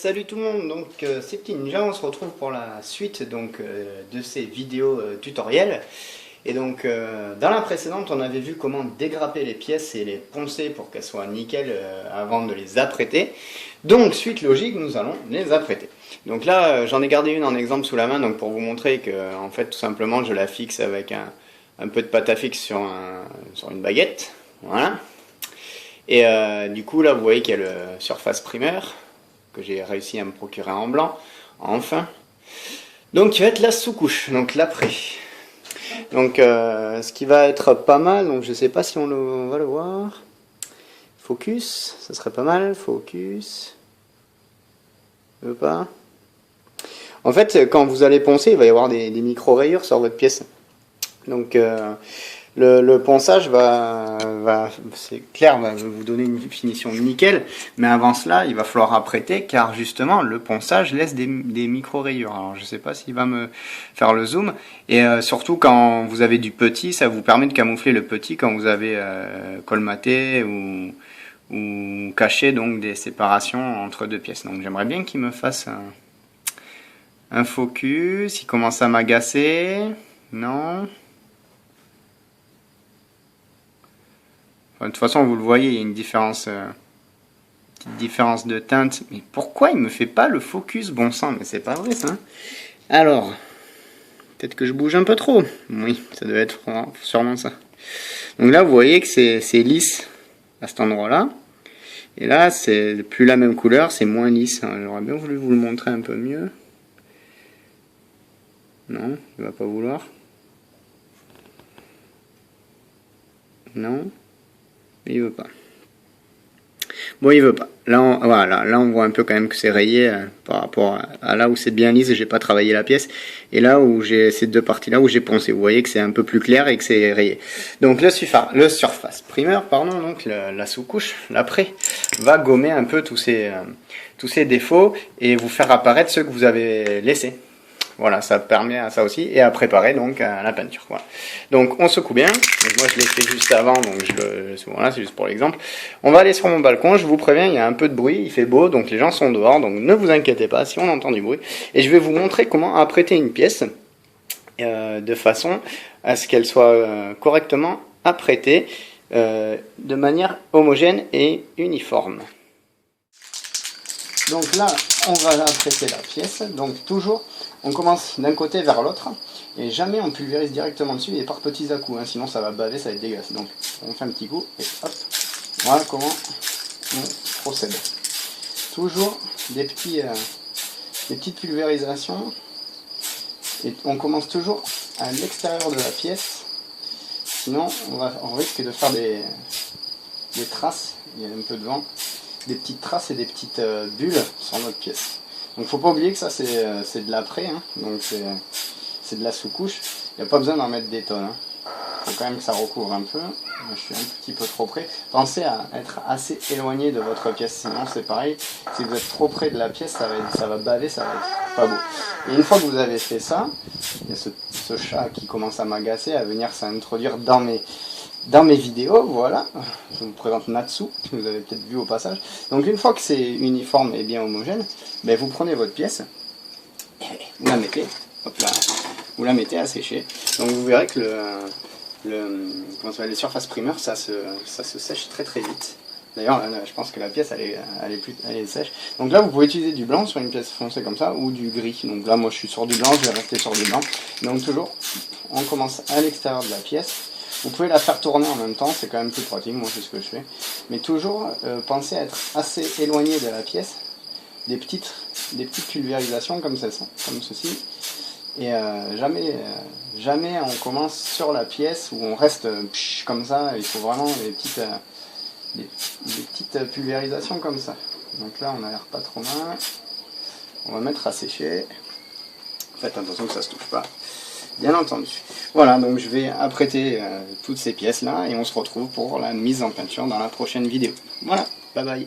Salut tout le monde, donc c'est Petit Ninja, on se retrouve pour la suite de ces vidéos tutoriels. Et donc dans la précédente on avait vu comment dégrapper les pièces et les poncer pour qu'elles soient nickel avant de les apprêter. Donc suite logique, nous allons les apprêter. Donc là j'en ai gardé une en exemple sous la main donc pour vous montrer que en fait tout simplement je la fixe avec un peu de pâte à fixe sur une baguette. Voilà. Et du coup là vous voyez qu'il y a le surface primer que j'ai réussi à me procurer en blanc, enfin. Donc qui va être la sous-couche, donc l'après. Donc ce qui va être pas mal, donc je sais pas si on va le voir. Focus, ça serait pas mal, focus. Veut pas. En fait, quand vous allez poncer, il va y avoir des micro-rayures sur votre pièce. Donc le ponçage c'est clair, va vous donner une finition nickel, mais avant cela, il va falloir apprêter, car justement, le ponçage laisse des micro-rayures. Alors, je sais pas s'il va me faire le zoom, et surtout quand vous avez du petit, ça vous permet de camoufler le petit quand vous avez colmaté ou caché donc des séparations entre deux pièces. Donc, j'aimerais bien qu'il me fasse un focus. Il commence à m'agacer. Non. De toute façon, vous le voyez, il y a une différence, petite différence de teinte. Mais pourquoi il me fait pas le focus, bon sang? Mais c'est pas vrai ça. Alors, peut-être que je bouge un peu trop. Oui, ça doit être sûrement ça. Donc là, vous voyez que c'est lisse à cet endroit-là. Et là, c'est plus la même couleur, c'est moins lisse. J'aurais bien voulu vous le montrer un peu mieux. Non, il va pas vouloir. Non. Il veut pas. Bon, il veut pas. Là, voilà, là on voit un peu quand même que c'est rayé par rapport à là où c'est bien lisse et j'ai pas travaillé la pièce. Et là où j'ai ces deux parties-là où j'ai poncé, vous voyez que c'est un peu plus clair et que c'est rayé. Donc le surface primer, pardon, donc la sous-couche, l'après, va gommer un peu tous ces défauts et vous faire apparaître ceux que vous avez laissés. Voilà, ça permet à ça aussi, et à préparer donc à la peinture. Voilà. Donc on secoue bien. Donc, moi je l'ai fait juste avant, donc voilà, c'est juste pour l'exemple. On va aller sur mon balcon, je vous préviens, il y a un peu de bruit, il fait beau, donc les gens sont dehors, donc ne vous inquiétez pas si on entend du bruit. Et je vais vous montrer comment apprêter une pièce de façon à ce qu'elle soit correctement apprêtée de manière homogène et uniforme. Donc là, on va apprêter la pièce, donc toujours on commence d'un côté vers l'autre, et jamais on pulvérise directement dessus et par petits à-coups, hein, sinon ça va baver, ça va être dégueulasse. Donc on fait un petit coup, et hop, voilà comment on procède. Toujours des petites pulvérisations, et on commence toujours à l'extérieur de la pièce, sinon on risque de faire des traces, il y a un peu de vent, des petites traces et des petites bulles sur notre pièce. Donc faut pas oublier que ça c'est de l'après, hein. Donc c'est de la sous-couche, il n'y a pas besoin d'en mettre des tonnes. Il faut quand même que ça recouvre un peu. Je suis un petit peu trop près. Pensez à être assez éloigné de votre pièce, sinon c'est pareil, si vous êtes trop près de la pièce, ça va baver, ça va être pas beau. Et une fois que vous avez fait ça, il y a ce chat qui commence à m'agacer, à venir s'introduire dans mes vidéos, voilà, je vous présente Natsu, que vous avez peut-être vu au passage. Donc une fois que c'est uniforme et bien homogène, ben vous prenez votre pièce, et vous la mettez, hop là, vous la mettez à sécher. Donc vous verrez que les surfaces primer, ça se sèche très très vite. D'ailleurs, je pense que la pièce elle est sèche. Donc là, vous pouvez utiliser du blanc sur une pièce foncée comme ça, ou du gris. Donc là, moi je suis sur du blanc, je vais rester sur du blanc. Donc toujours, on commence à l'extérieur de la pièce. Vous pouvez la faire tourner en même temps, c'est quand même plus pratique, moi c'est ce que je fais. Mais toujours, pensez à être assez éloigné de la pièce, des petites pulvérisations comme ceci. Et jamais on commence sur la pièce où on reste comme ça, il faut vraiment des petites pulvérisations comme ça. Donc là on a l'air pas trop mal, on va mettre à sécher. Faites attention que ça se touche pas. Bien entendu. Voilà, donc je vais apprêter toutes ces pièces là et on se retrouve pour la mise en peinture dans la prochaine vidéo. Voilà, bye bye.